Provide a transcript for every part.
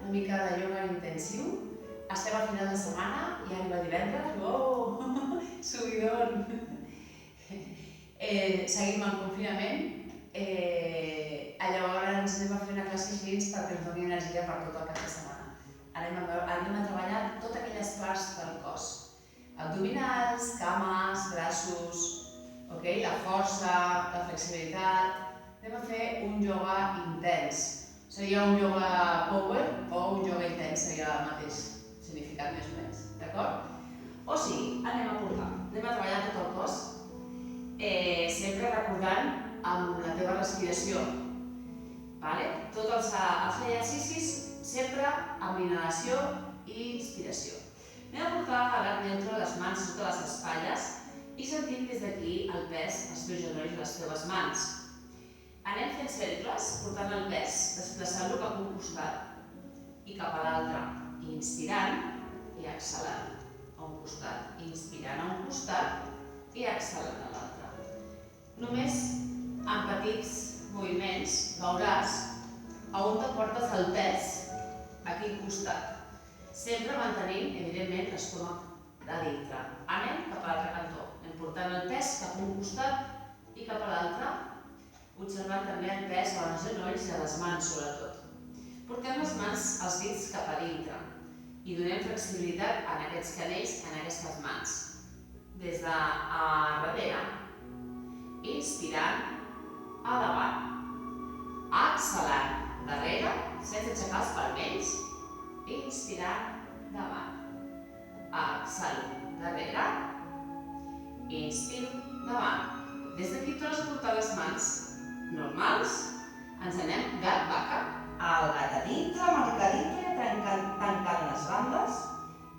una mica de ioga intensiu. Estem a final de setmana i arriba divendres. Uou! Subidon! Seguim en confinament. Llavors anem a fer una classe així perquè ens doni energia per tot el cap de setmana. Anem a treballar totes aquelles parts del cos. Abdominals, cames, braços, la força, la flexibilitat. Anem a fer un ioga intens. Seria un ioga power o un ioga intens, seria el mateix significat més o menys, d'acord? O sigui, anem a treballar tot el cos, sempre recordant amb la teva respiració. Tots els exercicis sempre amb inhalació i inspiració. Anem a portar a l'art neutre les mans sota les espatlles i sentint des d'aquí el pes als teus genolls i les teves mans. Anem fent cercles, portant el pes, desplaçant-lo cap a un costat i cap a l'altre, inspirant i exhalant a un costat, inspirant a un costat i exhalant a l'altre. Només amb petits moviments veuràs a on te portes el pes, a quin costat. Sempre mantenint, evidentment, l'estómac de dintre. Anem cap a l'altre cantó, portant el pes cap a un costat i cap a l'altre, observant també el pes als genolls i a les mans, sobretot. Portem les mans, els dits cap a dintre i donem flexibilitat en aquests canells, en aquestes mans. Des de darrere, inspirant, a davant, exhalant, darrere, sense aixecar els palmells, inspirant, davant, exhalant, darrere, inspiro, davant. Des d'aquí tornes a portar les mans normals, ens anem gat-vaca, el gat a dintre, marca a dintre, tancant les bandes,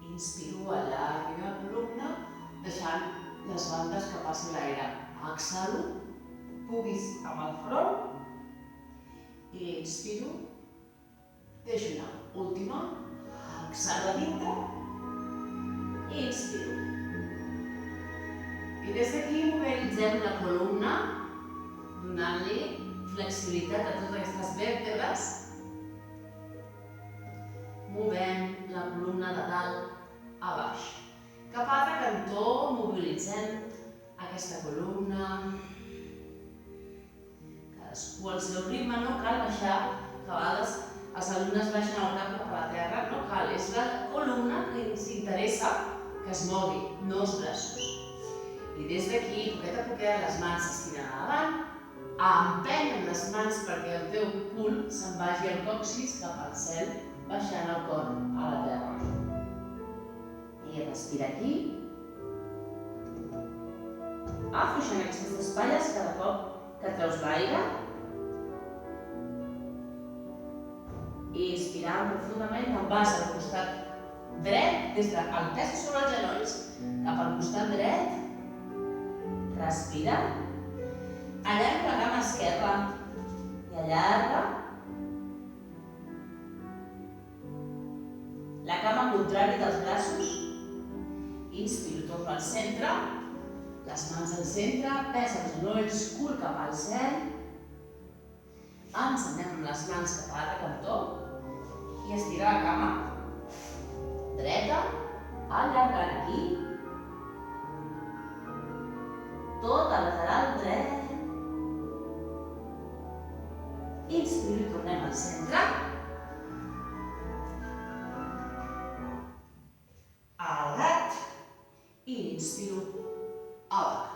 inspiro, allargui la columna, deixant les bandes que passi l'aire. Exhalo, puguis amb el front, i inspiro, deixo anar. Última, exhalo a dintre, i inspiro. I des d'aquí mobilitzem la columna, donant-li flexibilitat a totes aquestes vèrtebres. Movem la columna de dalt a baix. Cap a l'altre cantó mobilitzem aquesta columna. Cadascú al seu ritme, no cal baixar, que a vegades els alumnes baixen el cap cap a la terra, no cal, és la columna que ens interessa que es mogui, no els braços. I des d'aquí, poquet a poquet, les mans s'estiren a davant, empenyen les mans perquè el teu cul se'n vagi al còccix cap al cel, baixant el cor a la terra. I respira aquí. Afluixant aquestes espatlles cada cop que treus l'aire. I inspirant profundament, te'n vas al costat dret, des del pes sobre els genolls, cap al costat dret. Respira. Allarga la cama esquerra i allarga. La cama contrària dels braços. Inspiro, torno al centre. Les mans al centre, pes als genolls, cul cap al cel. Ens anem amb les mans cap a l'altre cantó i estira la cama. Dreta, allargant aquí. Tot al lateral dret. Inspiro i tornem al centre. Al gat. I inspiro a baix.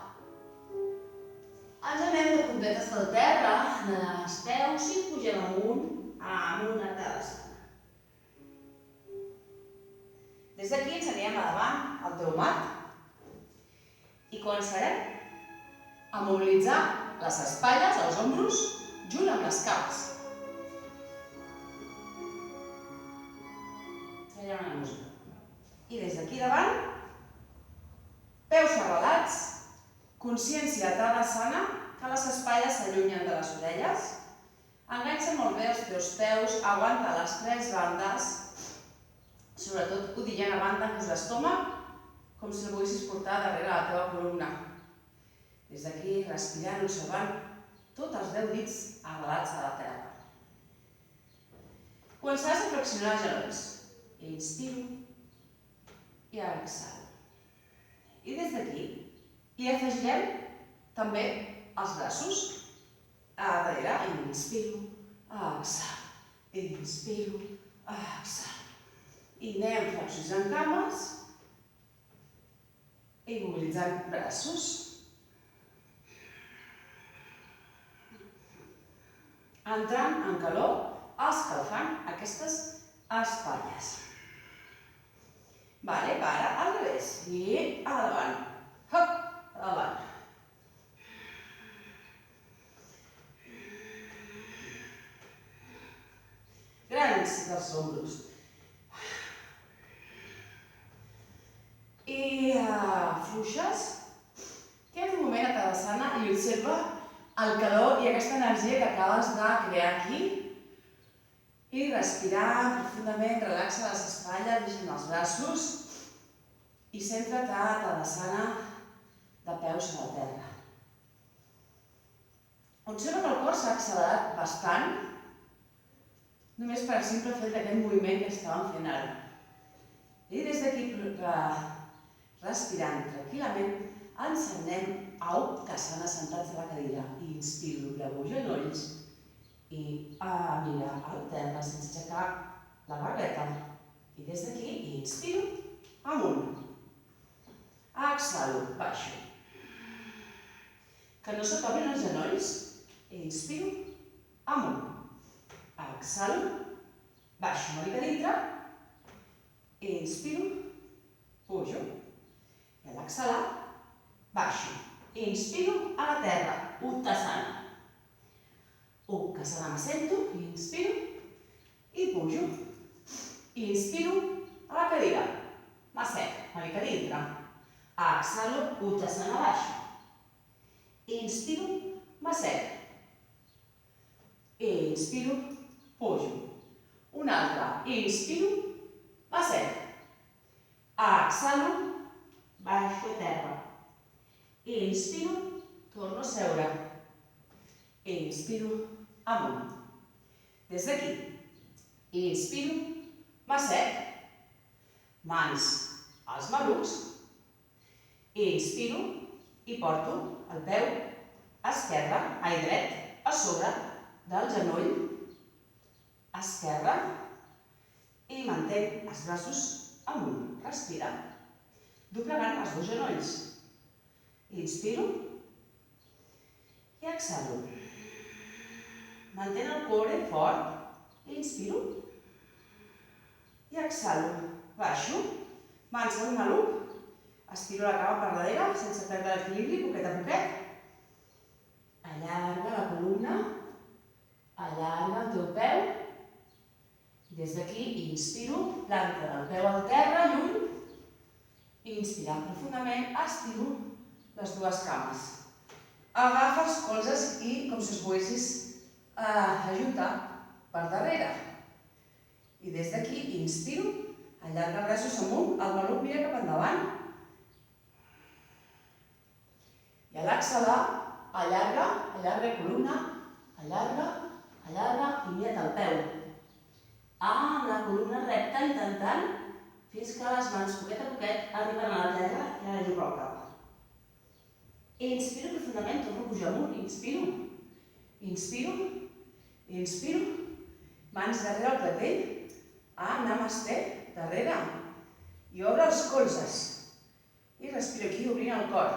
Ens anem de puntetes del terra, dels peus i pugem amunt amb una tala. Des d'aquí ens anirem a davant, al teu mat, i començarem a mobilitzar les espatlles, els ombros, junt amb les cames. Seguirem la música. I des d'aquí davant, peus arrelats, consciència tadasana, que les espatlles s'allunyen de les orelles. Enganxa molt bé els teus peus, aguanta les tres bandes, sobretot codillant a banda, que és l'estómac, com si el volguessis portar darrere la teva columna. Des d'aquí, respirant, observant tots els 10 dits arrelats a la terra. Començaràs a flexionar els genolls. Inspiro i exhalo. I des d'aquí hi afegirem també els braços. A darrere, inspiro, exhalo. Inspiro, exhalo. I anem flexionant cames i mobilitzant braços. Entrant en calor, escalfant aquestes espatlles. Vale, para, al revés. I endavant. Hop, endavant. Grans dels ombros. I fluixes. Queda un moment a Tadasana i observa el calor i aquesta energia que acabes de crear aquí. I respirar profundament, relaxa les espatlles, deixem els braços i centra't a Tadasana de peus a la terra. Observa que el cor s'ha accelerat bastant, només per simple fet d'aquest moviment que estàvem fent ara. I des d'aquí, respirant tranquil·lament, ens anem a Uttasana sentats a la cadira. Inspiro, doblego genolls i mirar al terra sense aixecar la barbeta. I des d'aquí inspiro, amunt. Exhalo, baixo. Que no s'acabin els genolls. Inspiro, amunt. Exhalo, baixo una mica dintre. Inspiro, pujo. I a l'exhalar, baixo. Inspiro a la terra, Uttasana. Uttasana, m'assento, inspiro i pujo. Inspiro a la cadira, m'assec, una mica dintre. Exhalo, Uttasana, baixo. Inspiro, m'assec. Inspiro, pujo. Un altre, inspiro, m'assec. Exhalo, baixo a terra. Inspiro, torno a seure. Inspiro, amunt. Des d'aquí, inspiro, m'assec. Mans als malucs. Inspiro i porto el peu dret a sobre del genoll esquerre i mantenc els braços amunt. Respira. Doblegant els dos genolls. Inspiro i exhalo. Mantén el core fort. Inspiro i exhalo. Baixo. Mans al maluc. Estiro la cama per darrere sense perdre l'equilibri, poquet a poquet. Allarga la columna. Allarga el teu peu. Des d'aquí inspiro, planta del peu al terra, lluny. Inspirant profundament, estiro les dues cames. Agafa els colzes i com si els poguessis ajuntar per darrere. I des d'aquí inspiro, allarga els braços amunt, el maluc mira cap endavant. I a l'exhalar, allarga columna, allarga i mira't el peu. Amb la columna recta, intentant fins que les mans, poquet a poquet, arriben a la terra i ara jugo al cap. Inspiro profundament, torno a pujar amunt, inspiro. Inspiro. Mans darrere el clatell. Namasté, darrere. I obre els colzes. I respiro aquí, obrint el cor.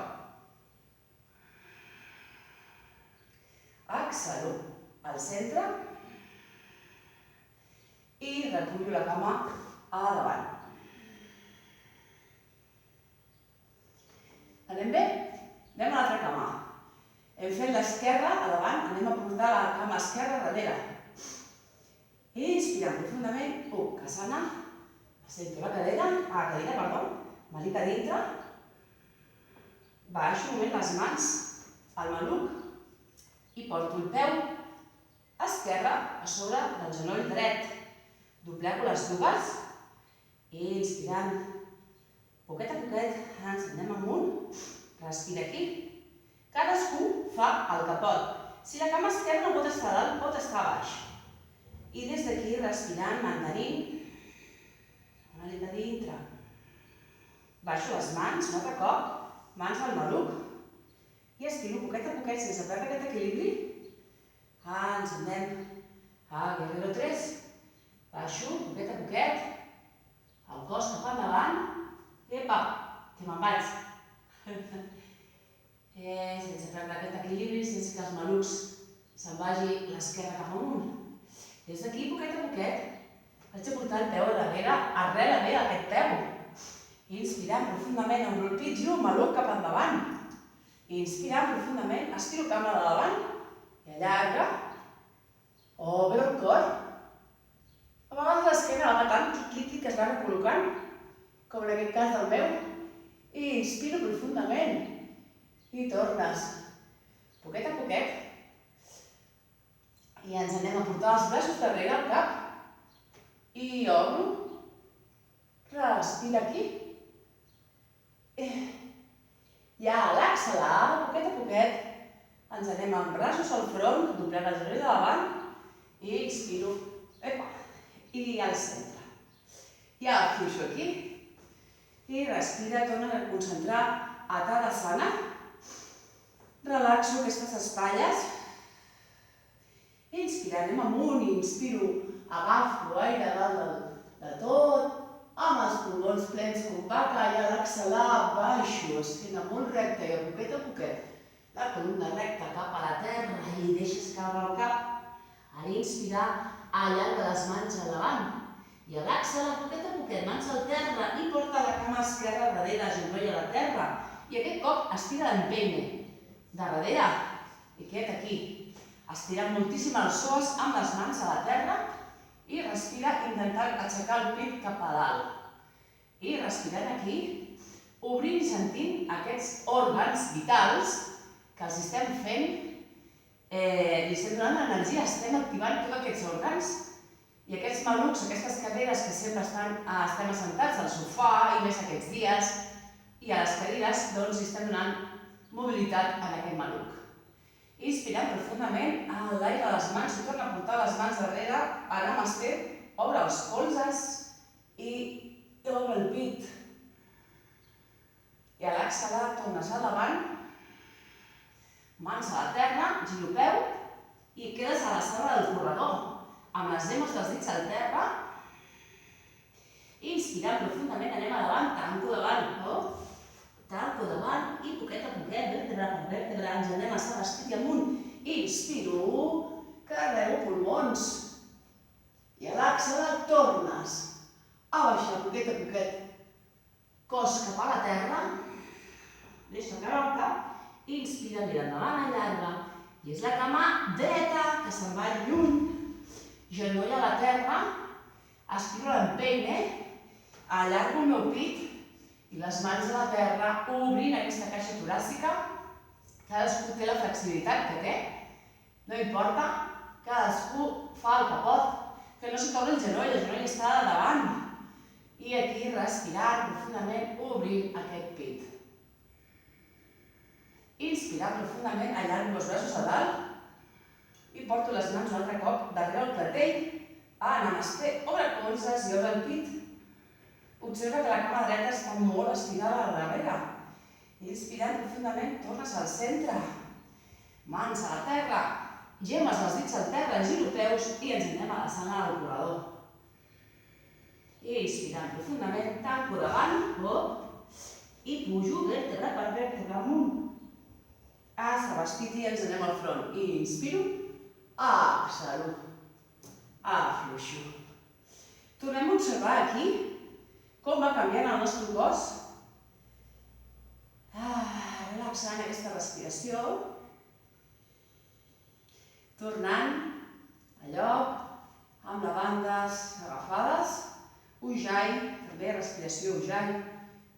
Exhalo al centre. I recullo la cama a davant. Anem bé? Anem a l'altra cama. Hem fet l'esquerra a davant, anem a portar la cama esquerra darrere. Inspirant profundament, Uttasana. Sento la cadira, malic a dintre. Baixo un moment les mans al maluc i porto el peu esquerre a sobre del genoll dret. Doblego les dues. Inspirant. Poquet a poquet ens anem amunt. Respira aquí. Cadascú fa el que pot. Si la cama esquerra no pot estar a dalt, pot estar a baix. I des d'aquí, respirant, mantenint, anem a dintre. Baixo les mans, un altre cop, mans al maluc. I estiro poquet a poquet, sense perdre aquest equilibri. Ens anem a Guerrero 3. Baixo, poquet a poquet. El cos cap endavant. Epa, que me'n vaig. Sense perdre aquest equilibri, sense que els malucs se'n vagi l'esquerra cap amunt. Des d'aquí, poquet a poquet, vaig a portar el peu a darrere, arrela bé aquest peu. Inspirant profundament, obro el pit, giro el maluc cap endavant. Inspirant profundament, estiro cama de davant i allarga. Obre el cor. A vegades l'esquena va matant líquid que es va recol·locant, com en aquest cas del meu. I inspiro profundament. I tornes. Poquet a poquet. I ens anem a portar els braços darrere al cap. I obro. Respira aquí. I a l'exhalar, poquet a poquet, ens anem amb braços al front, doblem el genoll de davant. I inspiro. Epa. I al centre. I afluixo aquí. I respira, torna a concentrar a Tadasana. Relaxo aquestes espatlles. Inspira, anem amunt, inspiro, agafo aire dalt de tot, amb els pulmons plens com vaca, i a l'exhalar baixo, esquena molt recta i a poquet, la columna recta cap a la terra i deixes caure el cap. A l'inspirar, allarga les mans endavant i a l'exhalar, a poquet, mans al terra i porta la cama esquerra darrere, genoll a la terra. I aquest cop estira l'empeny de darrere i queda't aquí. Estira moltíssim els psoas amb les mans a la terra i respira intentant aixecar el pit cap a dalt. I respirant aquí, obrint i sentint aquests òrgans vitals que els estem fent, li estem donant energia, estem activant tots aquests òrgans i aquests malucs, aquestes caderes que sempre estem assentats al sofà i més aquests dies i a les cadires, doncs li estem donant mobilitat en aquest maluc. Inspirant profundament, enlaire les mans, i torna a portar les mans darrere, a Namasté, obre els colzes i obre el pit. I a l'exhalar tornes al davant, mans a la terra, giro peu i quedes a la sorra del corredor, amb les yemes dels dits al terra. Inspirant profundament, anem a davant, tanco davant, tanco davant i poquet a poquet, vèrtebra per vèrtebra, ens anem a estar vestit i amunt. Inspiro, carrego pulmons. I a l'exhalar tornes a baixar poquet a poquet. Cos cap a la terra, deixa caure el cap, inspira, mira endavant, allarga. I és la cama dreta que se'n va lluny. Genoll a la terra, estiro l'empeny, allargo el meu pit, i les mans a la terra, obrint aquesta caixa toràcica. Cadascú té la flexibilitat que té, no importa, cadascú fa el que pot, que no s'hi caure el genoll està de davant. I aquí respirant profundament, obrint aquest pit. Inspirant profundament, allargo els braços a dalt i porto les mans un altre cop darrere el clatell. Namasté, obre colzes i obre el pit. Observa que la cama dreta està molt estirada a darrere. Inspirant profundament, tornes al centre. Mans a la terra, gemes dels dits al terra, giro peus i ens anem a la sana del corredor. Inspirant profundament, tanco davant, i pujo vèrtebra per vèrtebra amunt. S'ha vestit i ens anem al front. Inspiro, exhalo, afluixo. Tornem a observar aquí com va canviant el nostre cos. Relaxant aquesta respiració. Tornant a lloc, amb les bandes agafades. Ujjayi, també respiració Ujjayi,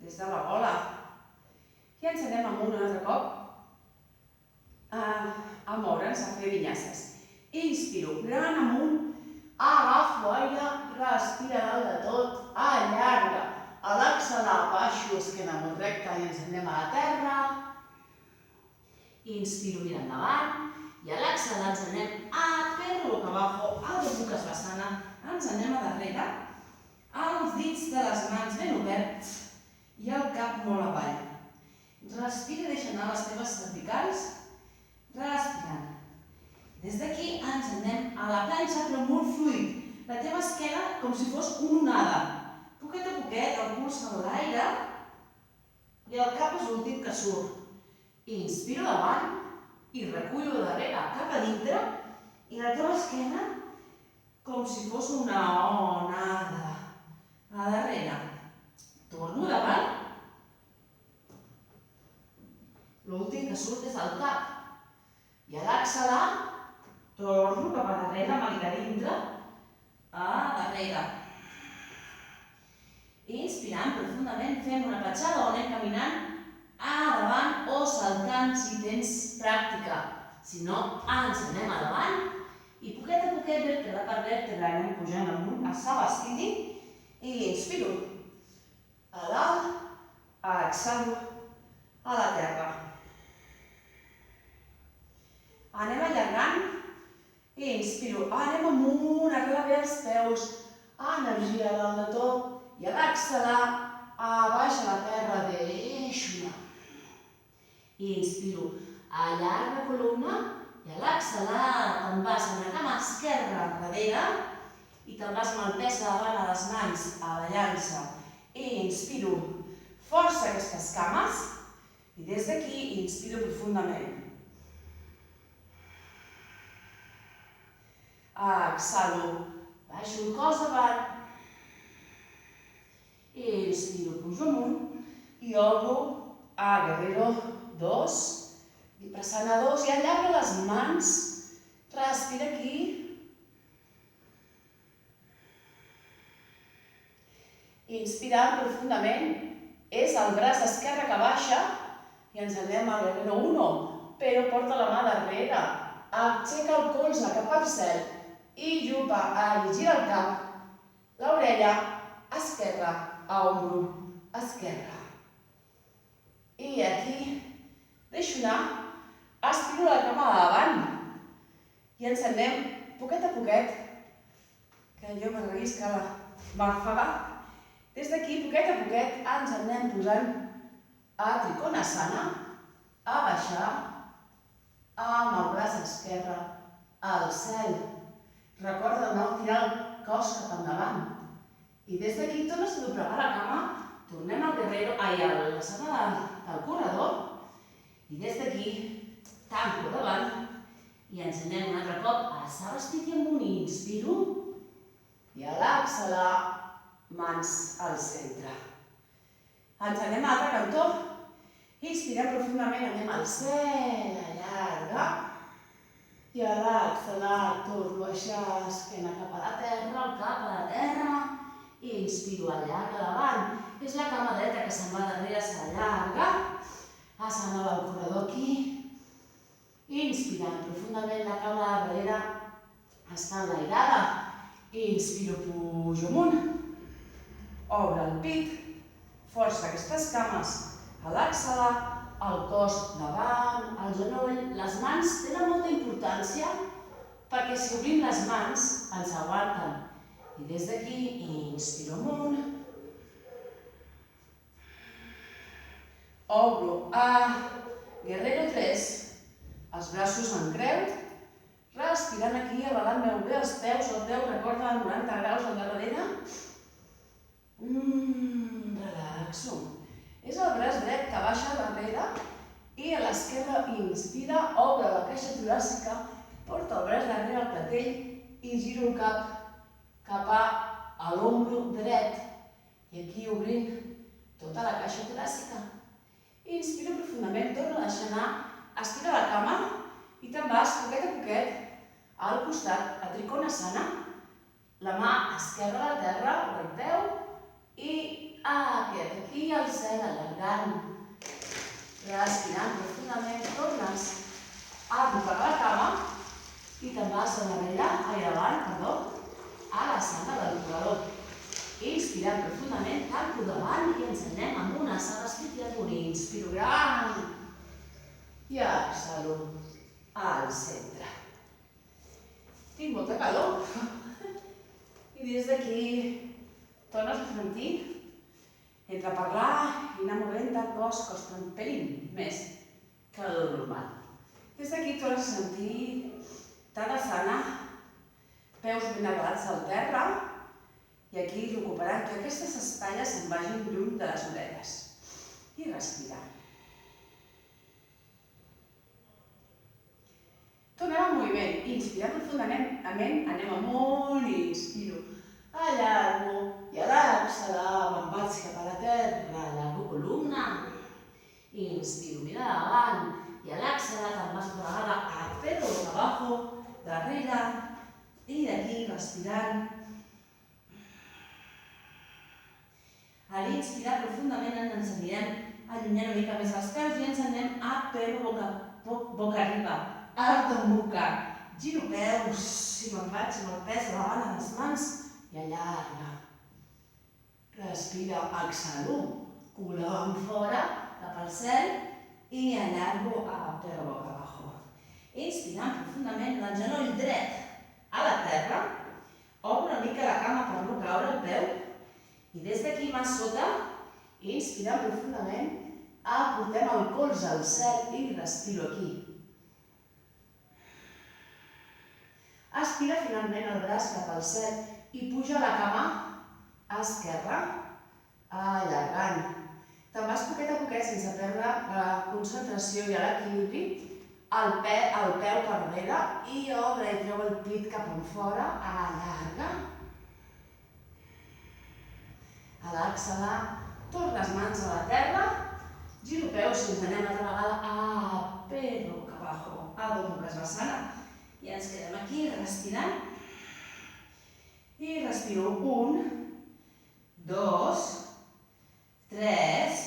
des de la gola. I ens anem amunt un altre cop a moure'ns, a fer vinyasses. Inspiro, gran amunt, agafo aire, respira dalt de tot, allarga. A l'exhalar, baixo, esquena molt recta i ens anem a la terra. Inspiro, mira endavant. I a l'exhalar ens anem a fer Aire boca abajo, algo boca esbassana. Ens anem a darrere, els dits de les mans ben oberts i el cap molt avall. Respira i deixa anar les teves cervicals. Respirant. Des d'aquí ens anem a la planxa, però molt fluid. La teva esquena com si fos una onada. Poquet a poquet, el cul s'enlaira i el cap és l'últim que surt. Inspiro davant i recullo darrere, cap a dintre, i la teva esquena com si fos una onada. A darrere. Torno davant. L'últim que surt és el cap. I a l'exhalar, torno cap a darrere, amb el cap a dintre, a darrere. Inspirant profundament, fem una petjada o anem caminant a davant o saltant si tens pràctica. Si no, ens anem a davant i poquet a poquet, vèrtebra per vèrtebra, anem pujant amunt a Savastiti i inspiro a dalt, exhalo a la terra. Anem allargant i inspiro, anem amunt, arrela bé els peus, energia dalt de tot, i a l'exhalar, baixa la terra, deixo anar. Inspiro, allarga columna, i a l'exhalar te'n vas amb la cama esquerra darrere i te'n vas amb el pes de davant a les mans, avallant-se. Inspiro, força aquestes cames, i des d'aquí inspiro profundament. Exhalo, baixo el cos davant, inspiro, pujo amunt i obro a Guerrero 2, Vipassana 2 i allarga les mans, respira aquí, inspirant profundament, és el braç esquerre que baixa i ens anem a Guerrero 1, però porta la mà darrere, aixeca el colze cap al cel, i gira el cap, l'orella esquerra a ombro esquerre. I aquí deixo anar, estiro la cama a davant i ens anem poquet a poquet, que jo m'arrisc a la màrfaga. Des d'aquí, poquet a poquet, ens anem posant a Trikonasana, a baixar amb el braç esquerre al cel. Recorda no tirar el cos cap endavant. I des d'aquí tornes a doblegar la cama, tornem al Guerrero, a la zona del corredor, i des d'aquí tanco davant i ens anem un altre cop a Savastiti amunt, inspiro, i a l'exhalar, mans al centre. Ens anem a l'altre cantó, inspirem profundament, anem al cel, allarga, i a l'exhalar torno a baixar esquena cap a la terra, el cap a la terra, i inspiro, allarga davant. És la cama dreta que se'n va darrere, s'allarga, se'n va al corredor aquí, inspirant profundament, la cama de darrere està enlairada, inspiro, pujo amunt, obre el pit, força aquestes cames, a l'exhalar, el cos davant, el genoll, les mans tenen molta importància perquè si obrim les mans ens aguanten. I des d'aquí inspiro amunt, obro a Guerrero 3, els braços en creu, respirant aquí, elevant molt bé els peus, el peu recorda 90 graus al darrere, relaxo. És el braç dret que baixa darrere i a l'esquerra inspira, obre la caixa toràcica, porta el braç darrere al clatell i giro el cap a l'ombro dret. I aquí obrint tota la caixa toràcica. Inspira profundament, torna a deixar anar, estira la cama i te'n vas poquet a poquet al costat, a Trikonasana, la mà esquerra a la terra, el peu i aquí al cel, allargant, respirant profundament, tornes a doblegar la cama i te'n vas a davant, a la sala del corredor. Inspirant profundament, tanco davant i ens anem amb una Savastiti amunt. Inspiro gran i exhalo al centre. Tinc molta calor. I des d'aquí tornes a sentir, entre parlar i anar movent el cos costa un pelín més que el normal. Des d'aquí tornes a sentir Tadasana, peus ben agarrats al terra i aquí recuperant que aquestes espatlles se'n vagin lluny de les orelles. I respirar. Tornem al moviment. Inspirant profundament, anem amunt i inspiro. Allargo i a l'exhalar me'n vaig cap a la terra, allargo columna. Inspiro, mirada davant i a l'exhalar te'n vas una vegada a pelo boca abajo, darrere i d'aquí respirant. A l'inspirar profundament ens anirem allunyant una mica més els peus i ens anem a pelo boca arriba. Arc d'emboca. Giro peus i me'n vaig amb el pes davant de les mans i allarga. Respira, exhalo, cula fora cap al cel i allargo a pelo boca abajo. Inspirant profundament el genoll dret a la terra, obro una mica la cama per no caure el peu i des d'aquí mà sota, inspirant profundament, aportem el colze al cel i respiro aquí. Estira finalment el braç cap al cel i puja la cama esquerra, allargant. Te'n vas poquet a poquet sense perdre la concentració i l'equilibri, el peu per darrere i obre i treu el pit cap enfora, allarga. A l'exhalar, torna les mans a la terra, giro peus i ens anem altra vegada a pelo boca abajo, Adho Mukha Svanasana. I ens quedem aquí respirant. I respiro 1, 2, 3,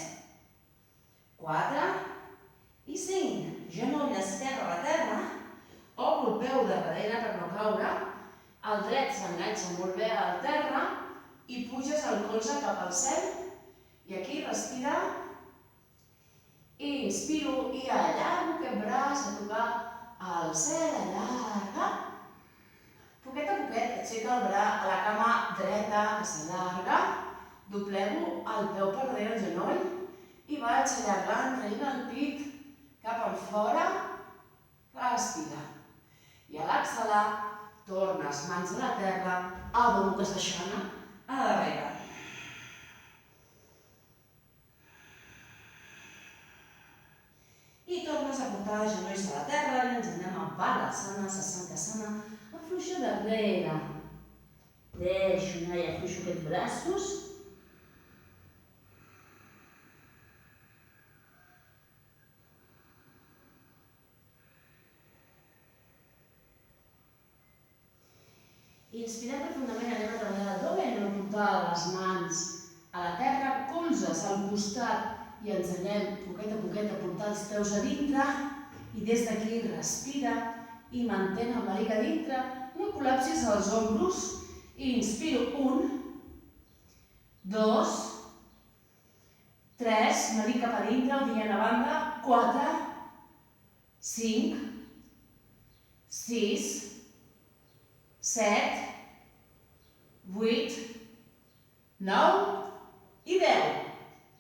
4 i 5. Genoll esquerre a la terra, obro el peu de darrere per no caure, el dret s'enganxa molt bé a la terra i puges el colze cap al cel i aquí respira, inspiro i allargo aquest braç a tocar al cel, allarga. Poquet a poquet aixeca el braç a la cama dreta que s'allarga, doblego el peu per darrere el genoll i vaig allargant, traient el pit cap enfora, respira. I a l'exhalar, tornes mans a la terra, Adho Mukha Svanasana, a darrere. I tornes a portar els genolls a la terra i ens anem a Balasana, Sasangasana, afluixo darrere. Deixo anar i afluixo aquests braços. Inspirant profundament, anem a treballar l'abdomen, no portar les mans a la terra, colzes al costat i ens anem poquet a portar els peus a dintre i des d'aquí respira i mantén el melic a dintre, no col·lapsis els ombros i inspiro 1, 2, 3, melic cap a dintre, el dia a banda, 4, 5, 6, 7, 8, 9 i 10.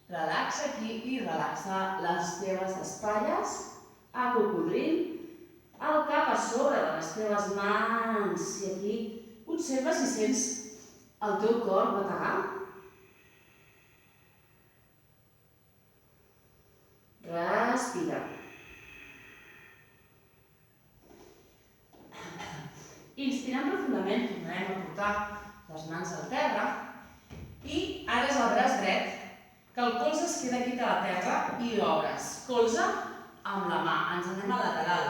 Relaxa aquí i relaxa les teves espatlles, a cocodril, el cap a sobre de les teves mans i aquí observa si sents el teu cor bategar. Respira. Inspirant profundament, tornarem a portar les mans al terra i ara és el braç dret, que el colze es queda aquí a la terra i obres. Colze amb la mà, ens anem a lateral.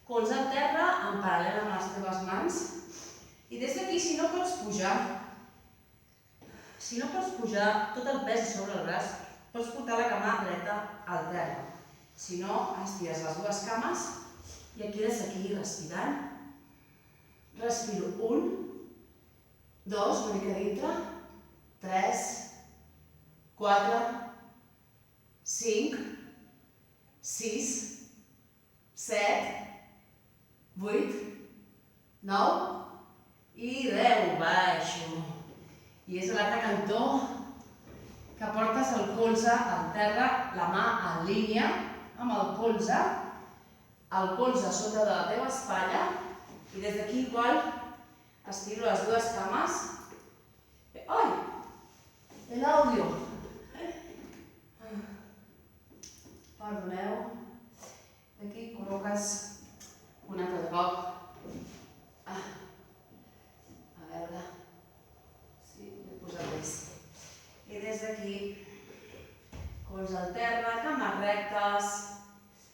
Colze a terra en paral·lel amb les teves mans i des d'aquí, si no pots pujar tot el pes sobre el braç, pots portar la cama dreta al terra. Si no, estires les dues cames i et quedes aquí respirant. Respiro 1, 2, una mica dintre, 3, 4, 5, 6, 7, 8, 9 i 10. Baixo. I és a l'altre cantó que portes el colze al terra, la mà en línia amb el colze sota de la teva espatlla i des d'aquí igual estiro les dues cames. Ai! L'àudio! Perdoneu. Aquí col·loques un altre cop. A veure si m'he posat més. I des d'aquí, colze al terra, cames rectes.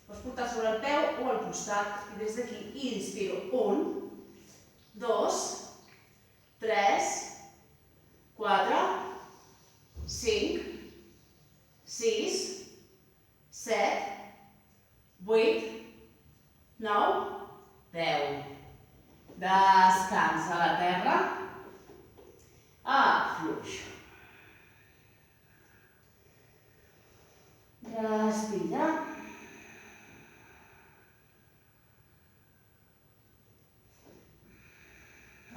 Pots portar sobre el peu o al costat. I des d'aquí inspiro. 1, 2, 3, 4, 5, 6, 7, 8, 9, 10. Descansa a la terra. Afluixa. Respira.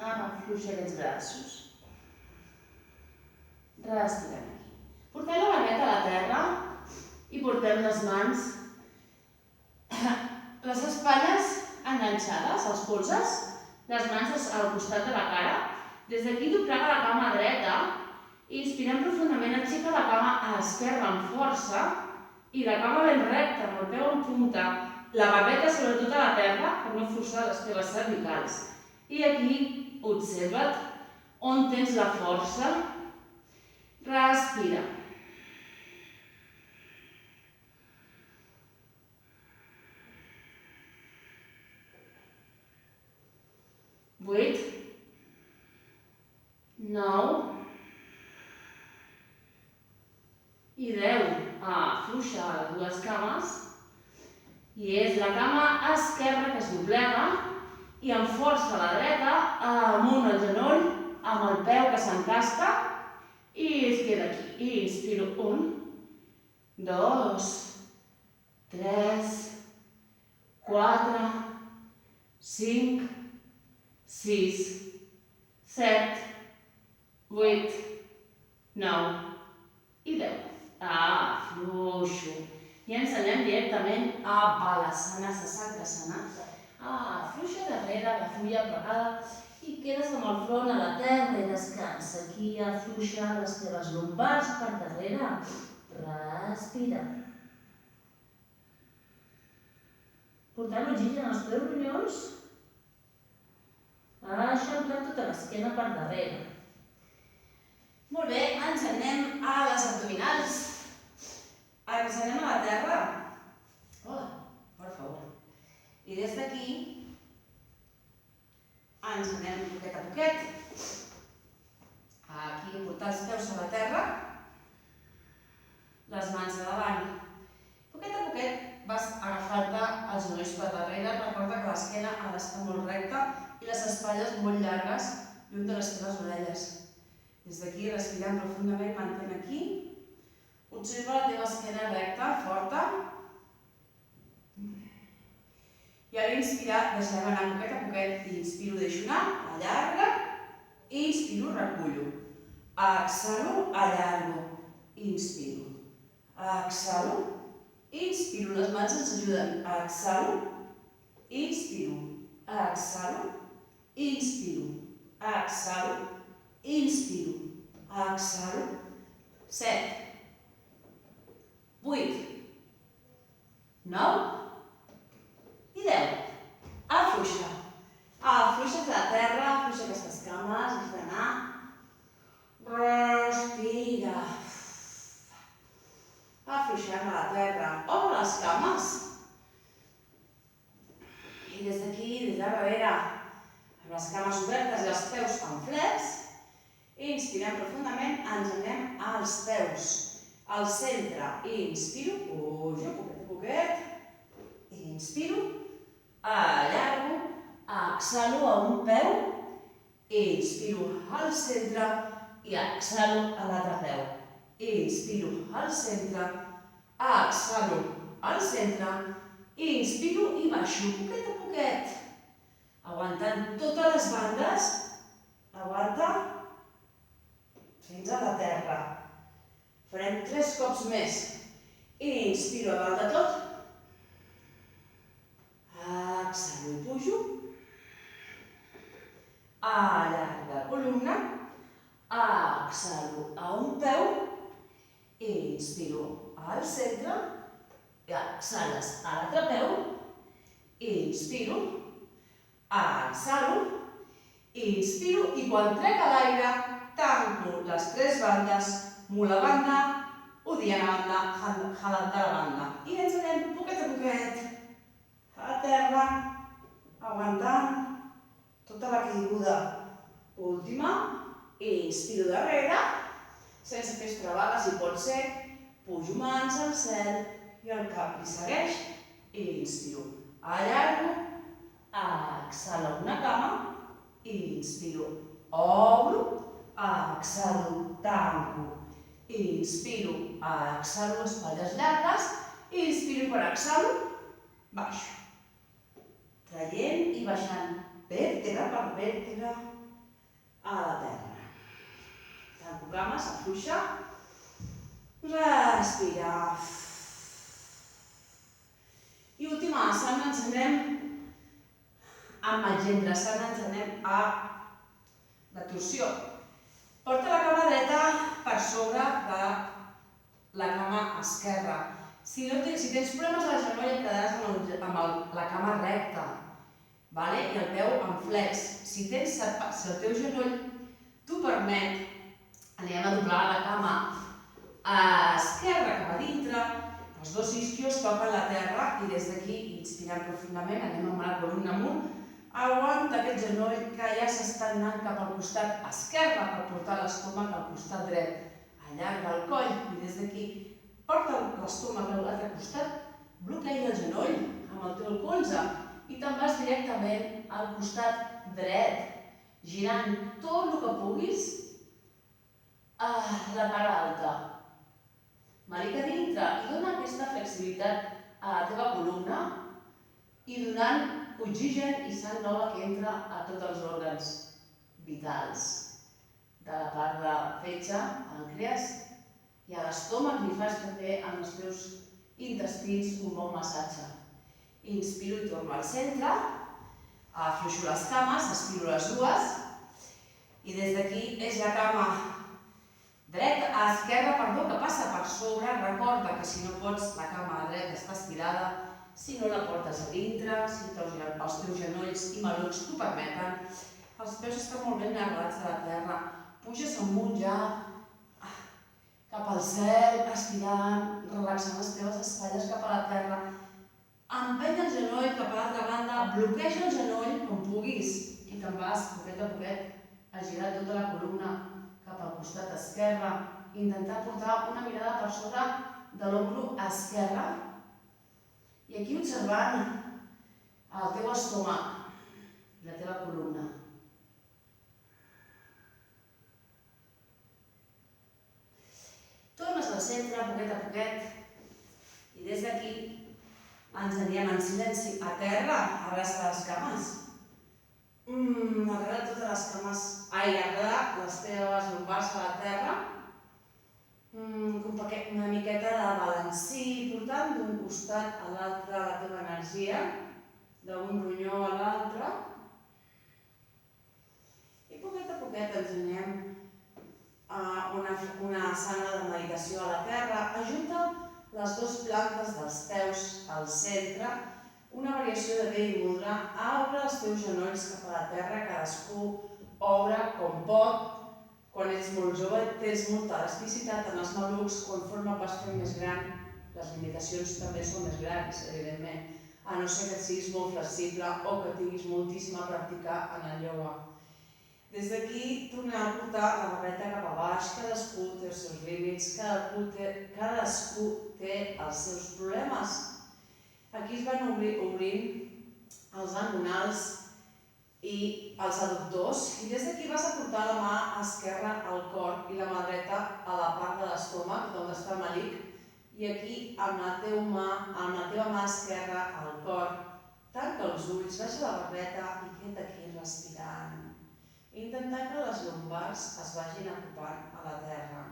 Afluixa aquests braços. Respirem aquí. Portem la maneta a la terra i portem les mans, les espatlles enganxades, els colzes, les mans al costat de la cara. Des d'aquí doblega la cama dreta, inspirem profundament, aixeca la cama esquerra amb força i la cama ben recta, amb el peu en punta, la barbeta sobretot a la terra per no forçar les teves cervicals. I aquí observa't on tens la força. Respira. Vuit, 9 i 10. Afluixa les dues cames i és la cama esquerra que es doblega i amb força a la dreta, amunt el genoll, amb el peu que s'encasta i es queda aquí. Inspiro. 1, 2, 3, 4, 5, 6, 7, 8, 9 i 10. Afluixo. I ens anem directament a Balasana, Sasakasana. Afluixa darrere, la fulla plegada i quedes amb el front a la terra i descansa. Aquí afluixa les teves lumbars per darrere. Respira. Portant l'oxigen als teus ronyons. Eixamplant tota l'esquena per darrere. Molt bé, ens anem a les abdominals. Ens anem a la terra. Per favor. I des d'aquí ens anem poquet a poquet. Aquí portar els peus a la terra, les mans a davant. Poquet a poquet vas agafant-te els genolls per darrere. Recorda que l'esquena ha d'estar molt recta i les espatlles molt llargues lluny de les teves orelles. Des d'aquí respirant profundament, mantén aquí. Observa la teva esquena recta, forta. I ara inspirar, deixem anar poquet a poquet. Inspiro, deixo anar, allarga. Inspiro, recullo. Exhalo, allargo. Inspiro. Exhalo. Inspiro, les mans ens ajuden. Exhalo. Inspiro. Exhalo. Inspiro. Exhalo. Inspiro. Exhalo. 7. 8. 9. I 10. Afluixa. Afluixa de la terra, afluixa aquestes cames, has d'anar. Respira. Afluixem a la terra. Obre les cames. I des d'aquí, des de darrere, amb les cames obertes i els peus en flex, inspirem profundament, ens anem als peus. Al centre, inspiro, pujo, poquet a poquet, inspiro, allargo, exhalo a un peu, inspiro al centre i exhalo a l'altre peu. Inspiro al centre, exhalo al centre, inspiro i baixo poquet a poquet. aguantant totes les bandes, aguanta fins a la terra. Farem 3 cops més. Inspiro a dalt de tot. Exhalo i pujo. Allarga columna. Exhalo a un peu. Inspiro al centre. Exhales a l'altre peu. Inspiro. Exhalo. Inspiro i quan trec a l'aire tanco les 3 bandes, munt la banda, odiant a banda, jalant de la banda. I ens anem poquet a poquet a terra, aguantant tota la caiguda. Última, inspiro darrere, sense fer estrebades si pot ser, pujo mans al cel i el cap li segueix. Inspiro, allargo, exhalo una cama, inspiro, obro, exhalo, tanco, inspiro, exhalo, espatlles llargues, inspiro per exhalo, baixo. Traient i baixant vèrtebra per vèrtebra a la terra. Tanco cames, afluixa, respira. I última asana, ens anem amb el gendrasana, ens anem a la torsió. Porta la cama dreta per sobre de la cama esquerra. Si tens problemes al genoll et quedaràs amb la cama recta i el peu en flex. Si el teu genoll t'ho permet, anem a doblar la cama esquerra cap a dintre, els 2 isquios toquen la terra i des d'aquí, inspirant profundament, anem amb la columna amunt, aguanta aquest genoll que ja s'està anant cap al costat esquerre per portar l'estómac al costat dret. Allarga el coll i des d'aquí porta l'estómac a l'altre costat, bloqueja el genoll amb el teu colze i te'n vas directament al costat dret, girant tot el que puguis a la part alta. Malica dintre i dona aquesta flexibilitat a la teva columna i donant oxigen i sang nova que entra a tots els òrgans vitals. De la part de fetge, pàncreas, i a l'estómac li fas també amb els teus intestins un bon massatge. Inspiro i torno al centre, afluixo les cames, estiro les dues i des d'aquí és la cama esquerra, que passa per sobre. Recorda que si no pots, la cama dreta està estirada, si no la portes a dintre, si els teus genolls i malucs t'ho permeten, els peus estan molt ben agarrats a la terra, puges amunt ja, cap al cel, estirant, relaxant les teves espatlles cap a la terra, empeny el genoll cap a l'altra banda, bloqueja el genoll com puguis i te'n vas poquet a poquet a girar tota la columna cap al costat esquerre, intentar portar una mirada per sobre de l'ombro esquerre i aquí observant el teu estómac i la teva columna. Tornes al centre, poquet a poquet, i des d'aquí ens anirem en silenci a terra, abraça les cames. Agarra totes les cames, agarra les teves lumbars a la terra, una miqueta de balancí, portant d'un costat a l'altre la teva energia, d'un ronyó a l'altre, i poquet a poquet ens anem a una asana de meditació a la terra. Ajunta les 2 plantes dels peus al centre, una variació de vell mudra, obre els teus genolls cap a la terra, cadascú obre com pot. Quan ets molt jove tens molta elasticitat en els malucs, conforme vas fent més gran, les limitacions també són més grans, evidentment, a no ser que siguis molt flexible o que tinguis moltíssim a practicar en el ioga. Des d'aquí tornem a portar la barreta cap a baix, cadascú té els seus límits, cadascú té els seus problemes. Aquí es van obrint els abdominals i els adductors i des d'aquí vas a portar la mà esquerra al cor i la mà dreta a la part de l'estómac, on està el melic, i aquí amb la teva mà esquerra al cor Tanca els ulls, baixa la barbeta i queda't aquí respirant. Intentar que les lumbars es vagin apropant a la terra,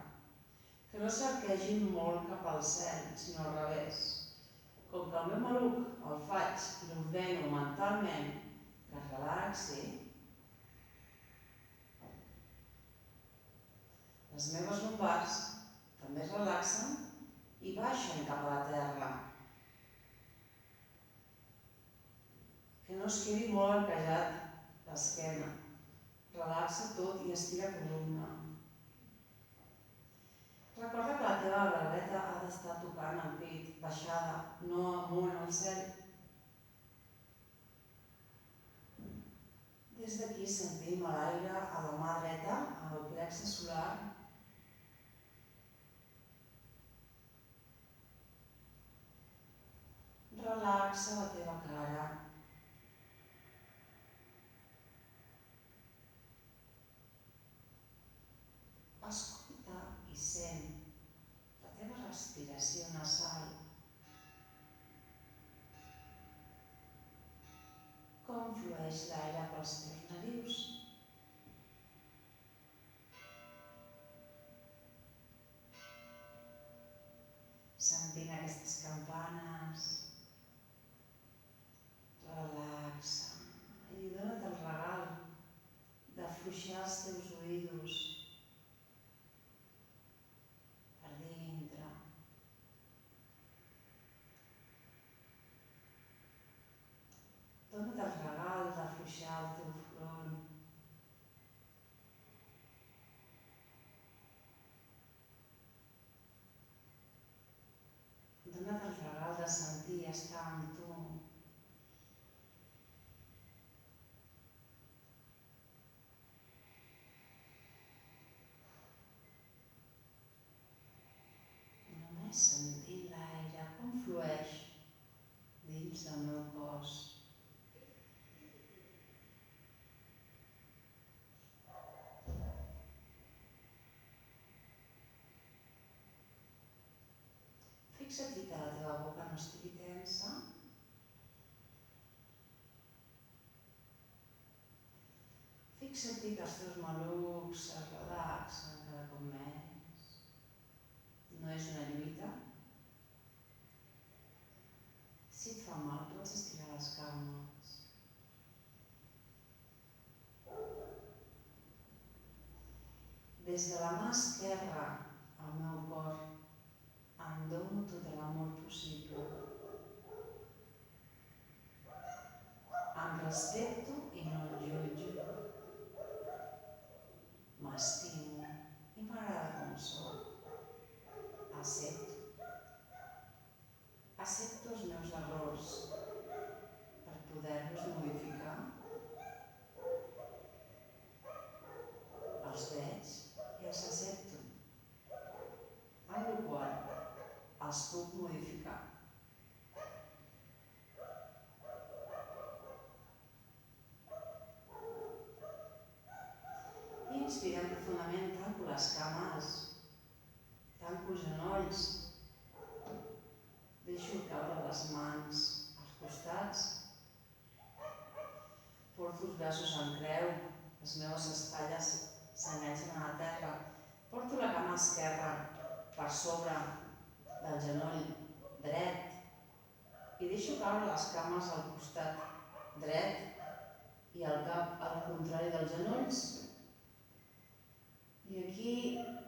que no s'arquegin molt cap al cel, sinó al revés. Com que el meu maluc el faig i l'ordeno mentalment que es relaxi, les meves lumbars també es relaxen i baixen cap a la terra. Que no es quedi molt arquejat l'esquena. Relaxa tot i estira columna. Recorda que la teva barbeta ha d'estar tocant el pit, baixada, no amunt al cel. Des d'aquí sentim l'aire a la mà dreta, al plexe solar. Relaxa la teva cara. Escolta i sent la teva respiració nasal. Com flueix l'aire pels teus narius. Sentint aquestes campanes. Relaxa i dona't el regal d'afluixar els teus oïdos per dintre. Dona't el regal d'afluixar el teu front. Dona't el regal de sentir estar amb tu. Només sentint l'aire, com flueix dins del meu cos. Fixa't-hi que la teva boca no estigui tensa. Fixa't-hi que els teus malucs es relaxen cada cop més. No és una lluita. Si et fa mal, pots estirar les cames. Des de la mà esquerra al meu cor em dono tot l'amor possible. Em respecto i no el jutjo. M'estimo i m'agrada com soc. Accepto. Accepto els meus errors per poder-los modificar. Els veig i els accepto, amb la qual els puc modificar. Inspirem profundament, tanco les cames, tanco els genolls, deixo caure les mans als costats, porto els braços en creu, les meves espatlles s'enganxen a la terra, porto la cama esquerra per sobre del genoll dret i deixo caure les cames al costat dret i el cap al contrari dels genolls. I aquí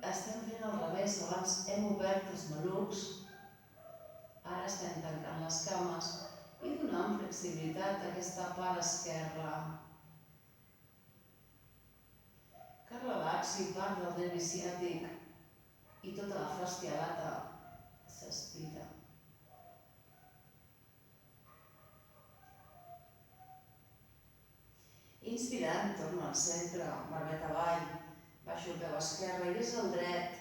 estem fent al revés, abans hem obert els malucs, ara estem tancant les cames i donant flexibilitat a aquesta part esquerra. Que relaxi part del nervi ciàtic i tota la fàscia lata s'estira. Inspirant, torno al centre, barbeta avall, baixo el peu esquerre i des del dret,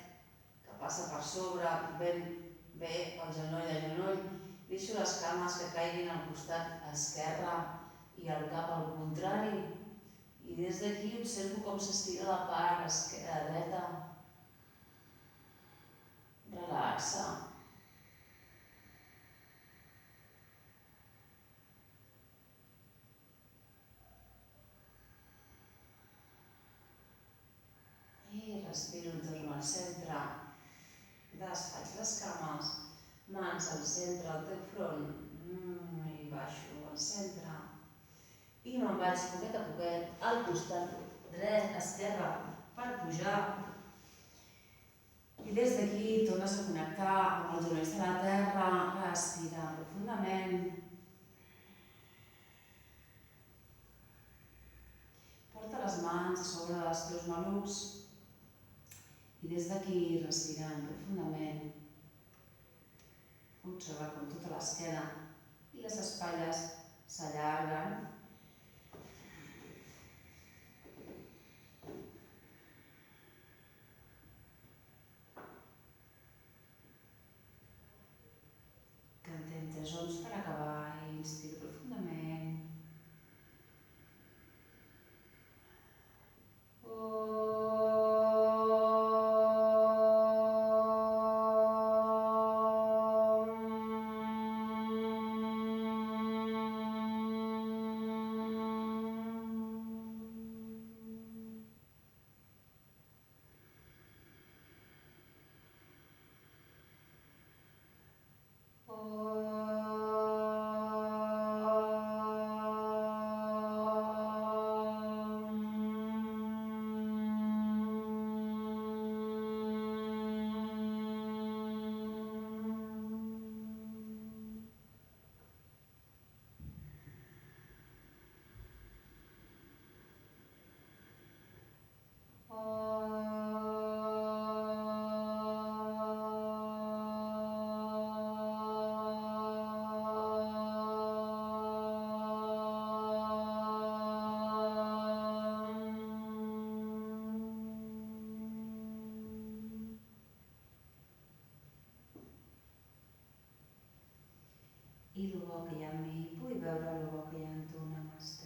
que passa per sobre, ben bé el genoll a genoll, deixo les cames que caiguin al costat esquerre i el cap al contrari. I des d'aquí observo com s'estira la part dreta. Relaxa. respiro, em torno al centre, desfaig les cames, mans al centre, al teu front, i baixo al centre. I me'n vaig poquet a poquet al costat dret, esquerre, per pujar. I des d'aquí tornes a connectar amb els genolls de la terra, respira profundament. Porta les mans a sobre dels teus malucs i des d'aquí, respirant profundament, observa com tota l'esquena i les espatlles s'allarguen. Cantem 3 oms per acabar i inspiro profundament. I el bo que hi ha en mi, vull veure el bo que hi ha en tu, Namasté.